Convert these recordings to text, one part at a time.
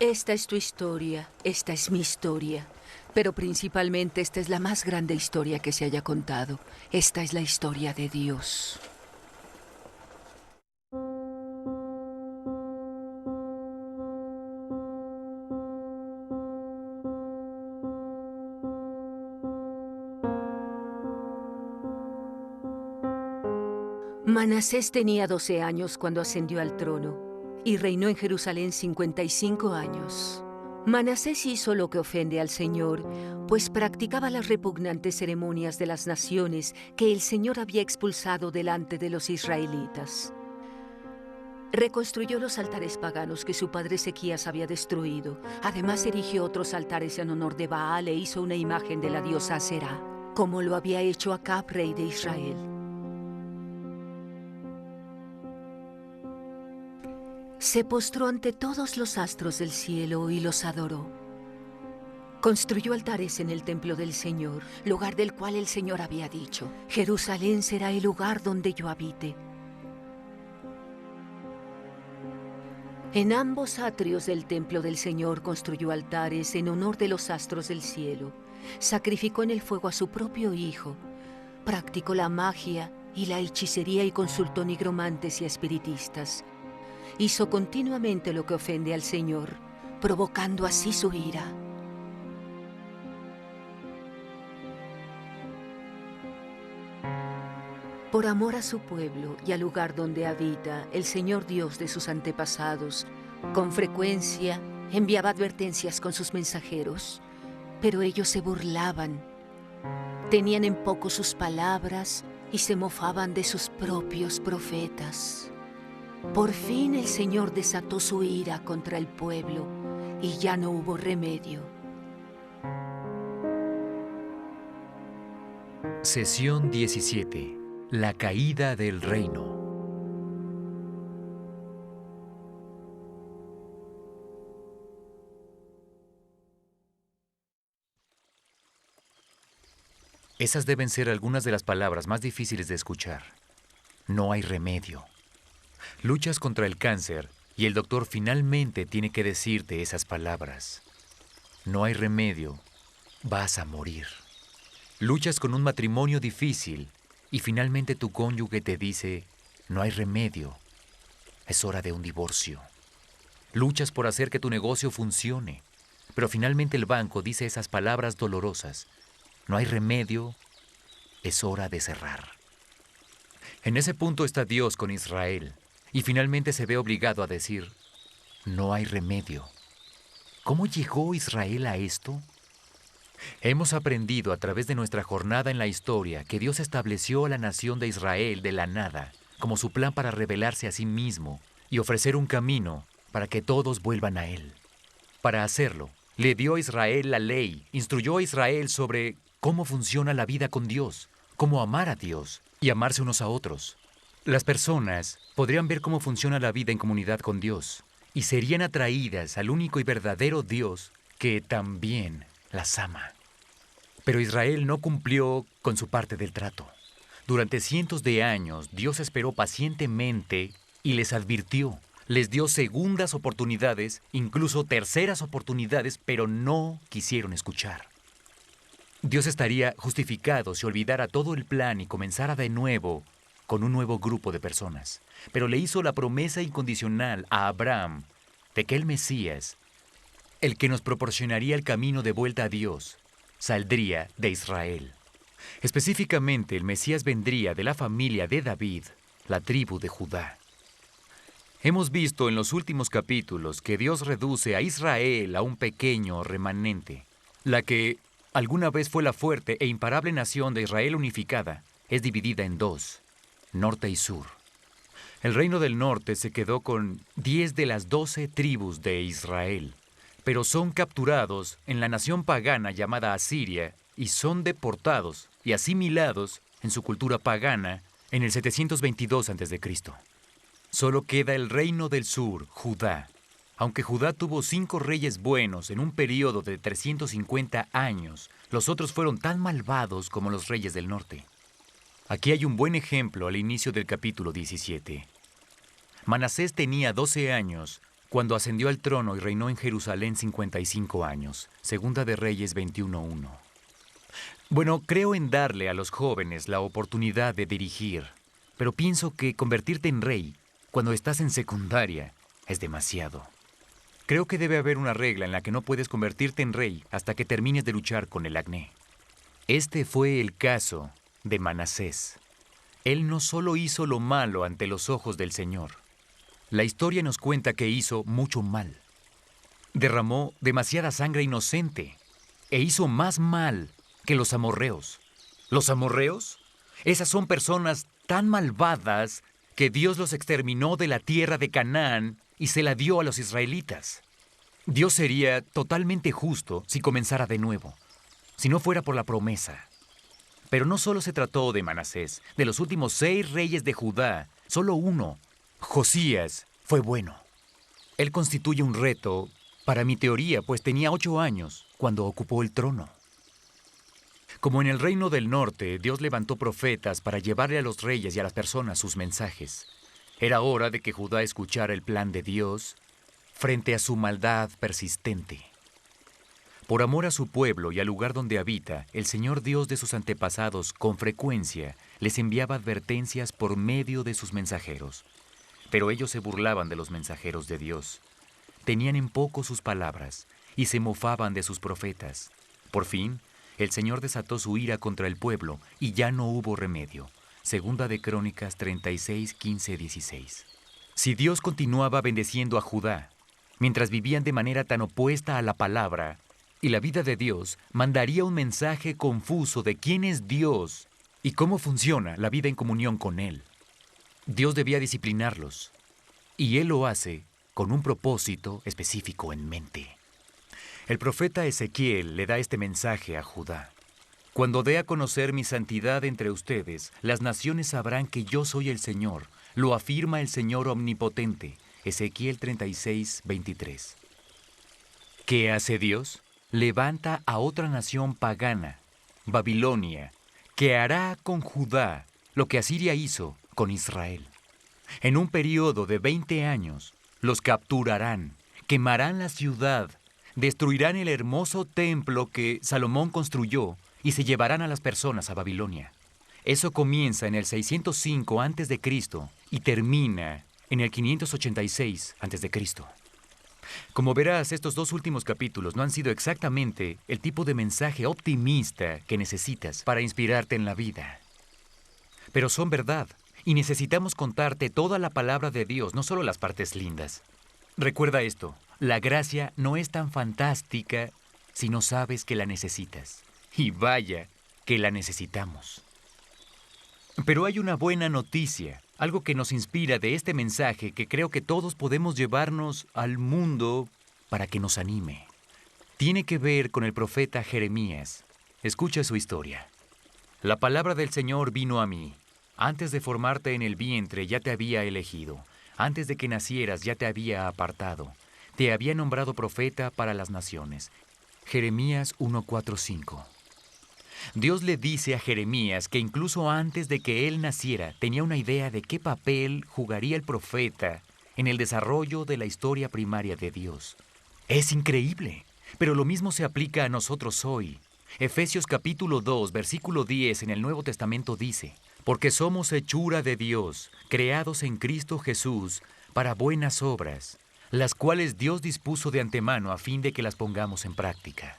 Esta es tu historia, esta es mi historia, pero principalmente esta es la más grande historia que se haya contado. Esta es la historia de Dios. Manasés tenía 12 años cuando ascendió al trono y reinó en Jerusalén 55 años. Manasés hizo lo que ofende al Señor, pues practicaba las repugnantes ceremonias de las naciones que el Señor había expulsado delante de los israelitas. Reconstruyó los altares paganos que su padre Ezequías había destruido. Además erigió otros altares en honor de Baal e hizo una imagen de la diosa Aserá, como lo había hecho Acab, rey de Israel. Se postró ante todos los astros del cielo y los adoró. Construyó altares en el templo del Señor, lugar del cual el Señor había dicho: Jerusalén será el lugar donde yo habite. En ambos atrios del templo del Señor construyó altares en honor de los astros del cielo. Sacrificó en el fuego a su propio hijo. Practicó la magia y la hechicería y consultó nigromantes y espiritistas. Hizo continuamente lo que ofende al Señor, provocando así su ira. Por amor a su pueblo y al lugar donde habita, el Señor Dios de sus antepasados, con frecuencia enviaba advertencias con sus mensajeros, pero ellos se burlaban. Tenían en poco sus palabras y se mofaban de sus propios profetas. Por fin el Señor desató su ira contra el pueblo y ya no hubo remedio. Sesión 17. La caída del reino. Esas deben ser algunas de las palabras más difíciles de escuchar. No hay remedio. Luchas contra el cáncer y el doctor finalmente tiene que decirte esas palabras. No hay remedio, vas a morir. Luchas con un matrimonio difícil y finalmente tu cónyuge te dice: no hay remedio, es hora de un divorcio. Luchas por hacer que tu negocio funcione, pero finalmente el banco dice esas palabras dolorosas: no hay remedio, es hora de cerrar. En ese punto está Dios con Israel y finalmente se ve obligado a decir: no hay remedio. ¿Cómo llegó Israel a esto? Hemos aprendido a través de nuestra jornada en la historia que Dios estableció a la nación de Israel de la nada como su plan para revelarse a sí mismo y ofrecer un camino para que todos vuelvan a Él. Para hacerlo, le dio a Israel la ley, instruyó a Israel sobre cómo funciona la vida con Dios, cómo amar a Dios y amarse unos a otros. Las personas podrían ver cómo funciona la vida en comunidad con Dios y serían atraídas al único y verdadero Dios que también las ama. Pero Israel no cumplió con su parte del trato. Durante cientos de años, Dios esperó pacientemente y les advirtió. Les dio segundas oportunidades, incluso terceras oportunidades, pero no quisieron escuchar. Dios estaría justificado si olvidara todo el plan y comenzara de nuevo con un nuevo grupo de personas. Pero le hizo la promesa incondicional a Abraham de que el Mesías, el que nos proporcionaría el camino de vuelta a Dios, saldría de Israel. Específicamente, el Mesías vendría de la familia de David, la tribu de Judá. Hemos visto en los últimos capítulos que Dios reduce a Israel a un pequeño remanente. La que alguna vez fue la fuerte e imparable nación de Israel unificada es dividida en dos, norte y sur. El reino del norte se quedó con 10 de las 12 tribus de Israel, pero son capturados en la nación pagana llamada Asiria y son deportados y asimilados en su cultura pagana en el 722 a.C. Solo queda el reino del sur, Judá. Aunque Judá tuvo 5 reyes buenos en un periodo de 350 años, los otros fueron tan malvados como los reyes del norte. Aquí hay un buen ejemplo al inicio del capítulo 17. Manasés tenía 12 años cuando ascendió al trono y reinó en Jerusalén 55 años. Segunda de Reyes 21:1. Bueno, creo en darle a los jóvenes la oportunidad de dirigir, pero pienso que convertirte en rey cuando estás en secundaria es demasiado. Creo que debe haber una regla en la que no puedes convertirte en rey hasta que termines de luchar con el acné. Este fue el caso de Manasés. Él no solo hizo lo malo ante los ojos del Señor. La historia nos cuenta que hizo mucho mal. Derramó demasiada sangre inocente e hizo más mal que los amorreos. ¿Los amorreos? Esas son personas tan malvadas que Dios los exterminó de la tierra de Canaán y se la dio a los israelitas. Dios sería totalmente justo si comenzara de nuevo, si no fuera por la promesa. Pero no solo se trató de Manasés. De los últimos 6 reyes de Judá, solo uno, Josías, fue bueno. Él constituye un reto para mi teoría, pues tenía 8 años cuando ocupó el trono. Como en el reino del norte, Dios levantó profetas para llevarle a los reyes y a las personas sus mensajes. Era hora de que Judá escuchara el plan de Dios frente a su maldad persistente. Por amor a su pueblo y al lugar donde habita, el Señor Dios de sus antepasados con frecuencia les enviaba advertencias por medio de sus mensajeros. Pero ellos se burlaban de los mensajeros de Dios. Tenían en poco sus palabras y se mofaban de sus profetas. Por fin, el Señor desató su ira contra el pueblo y ya no hubo remedio. Segunda de Crónicas 36, 15, 16. Si Dios continuaba bendeciendo a Judá, mientras vivían de manera tan opuesta a la palabra y la vida de Dios, mandaría un mensaje confuso de quién es Dios y cómo funciona la vida en comunión con Él. Dios debía disciplinarlos, y Él lo hace con un propósito específico en mente. El profeta Ezequiel le da este mensaje a Judá. Cuando dé a conocer mi santidad entre ustedes, las naciones sabrán que yo soy el Señor. Lo afirma el Señor omnipotente. Ezequiel 36, 23. ¿Qué hace Dios? Levanta a otra nación pagana, Babilonia, que hará con Judá lo que Asiria hizo con Israel. En un período de 20 años, los capturarán, quemarán la ciudad, destruirán el hermoso templo que Salomón construyó y se llevarán a las personas a Babilonia. Eso comienza en el 605 a.C. y termina en el 586 a.C. Como verás, estos 2 últimos capítulos no han sido exactamente el tipo de mensaje optimista que necesitas para inspirarte en la vida. Pero son verdad, y necesitamos contarte toda la palabra de Dios, no solo las partes lindas. Recuerda esto, la gracia no es tan fantástica si no sabes que la necesitas. Y vaya que la necesitamos. Pero hay una buena noticia, algo que nos inspira de este mensaje que creo que todos podemos llevarnos al mundo para que nos anime. Tiene que ver con el profeta Jeremías. Escucha su historia. La palabra del Señor vino a mí. Antes de formarte en el vientre ya te había elegido. Antes de que nacieras ya te había apartado. Te había nombrado profeta para las naciones. Jeremías 1:4-5. Dios le dice a Jeremías que incluso antes de que él naciera tenía una idea de qué papel jugaría el profeta en el desarrollo de la historia primaria de Dios. Es increíble, pero lo mismo se aplica a nosotros hoy. Efesios capítulo 2, versículo 10 en el Nuevo Testamento dice: porque somos hechura de Dios, creados en Cristo Jesús para buenas obras, las cuales Dios dispuso de antemano a fin de que las pongamos en práctica.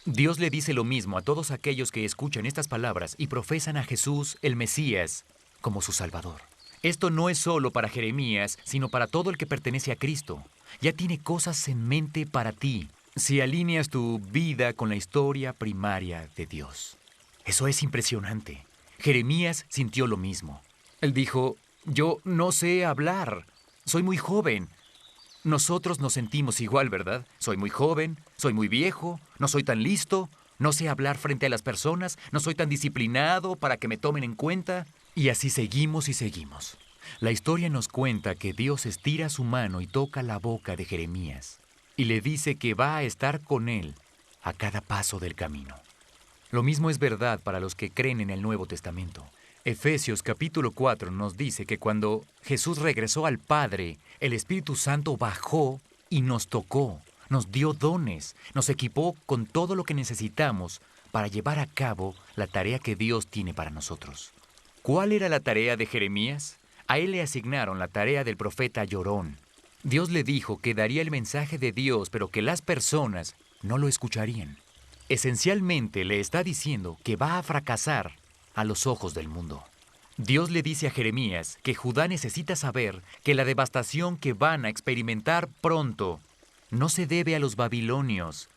Dios le dice lo mismo a todos aquellos que escuchan estas palabras y profesan a Jesús, el Mesías, como su Salvador. Esto no es solo para Jeremías, sino para todo el que pertenece a Cristo. Ya tiene cosas en mente para ti, si alineas tu vida con la historia primaria de Dios. Eso es impresionante. Jeremías sintió lo mismo. Él dijo: yo no sé hablar, soy muy joven. Nosotros nos sentimos igual, ¿verdad? Soy muy joven, soy muy viejo, no soy tan listo, no sé hablar frente a las personas, no soy tan disciplinado para que me tomen en cuenta. Y así seguimos y seguimos. La historia nos cuenta que Dios estira su mano y toca la boca de Jeremías y le dice que va a estar con él a cada paso del camino. Lo mismo es verdad para los que creen en el Nuevo Testamento. Efesios capítulo 4 nos dice que cuando Jesús regresó al Padre, el Espíritu Santo bajó y nos tocó, nos dio dones, nos equipó con todo lo que necesitamos para llevar a cabo la tarea que Dios tiene para nosotros. ¿Cuál era la tarea de Jeremías? A él le asignaron la tarea del profeta llorón. Dios le dijo que daría el mensaje de Dios, pero que las personas no lo escucharían. Esencialmente le está diciendo que va a fracasar a los ojos del mundo. Dios le dice a Jeremías que Judá necesita saber que la devastación que van a experimentar pronto no se debe a los babilonios,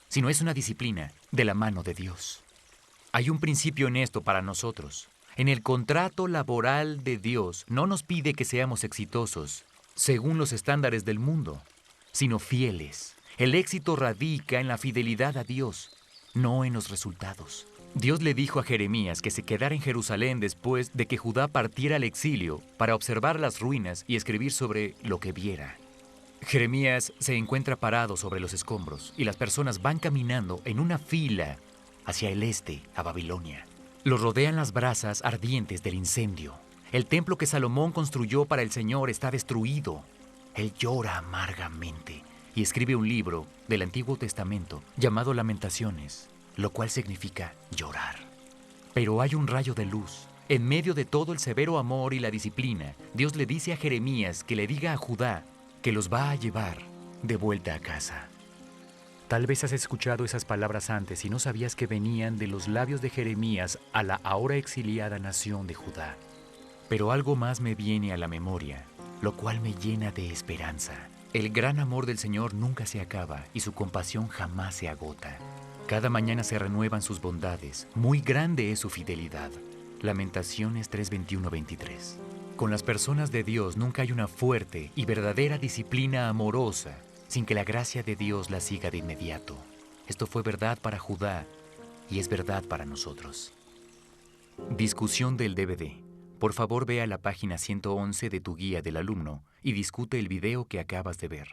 sino es una disciplina de la mano de Dios. Hay un principio en esto para nosotros. En el contrato laboral de Dios no nos pide que seamos exitosos según los estándares del mundo, sino fieles. El éxito radica en la fidelidad a Dios, no en los resultados. Dios le dijo a Jeremías que se quedara en Jerusalén después de que Judá partiera al exilio para observar las ruinas y escribir sobre lo que viera. Jeremías se encuentra parado sobre los escombros y las personas van caminando en una fila hacia el este, a Babilonia. Los rodean las brasas ardientes del incendio. El templo que Salomón construyó para el Señor está destruido. Él llora amargamente y escribe un libro del Antiguo Testamento llamado Lamentaciones, lo cual significa llorar. Pero hay un rayo de luz. En medio de todo el severo amor y la disciplina, Dios le dice a Jeremías que le diga a Judá que los va a llevar de vuelta a casa. Tal vez has escuchado esas palabras antes y no sabías que venían de los labios de Jeremías a la ahora exiliada nación de Judá. Pero algo más me viene a la memoria, lo cual me llena de esperanza. El gran amor del Señor nunca se acaba y su compasión jamás se agota. Cada mañana se renuevan sus bondades, muy grande es su fidelidad. Lamentaciones 3:21-23. Con las personas de Dios nunca hay una fuerte y verdadera disciplina amorosa sin que la gracia de Dios la siga de inmediato. Esto fue verdad para Judá y es verdad para nosotros. Discusión del DVD. Por favor, ve a la página 111 de tu guía del alumno y discute el video que acabas de ver.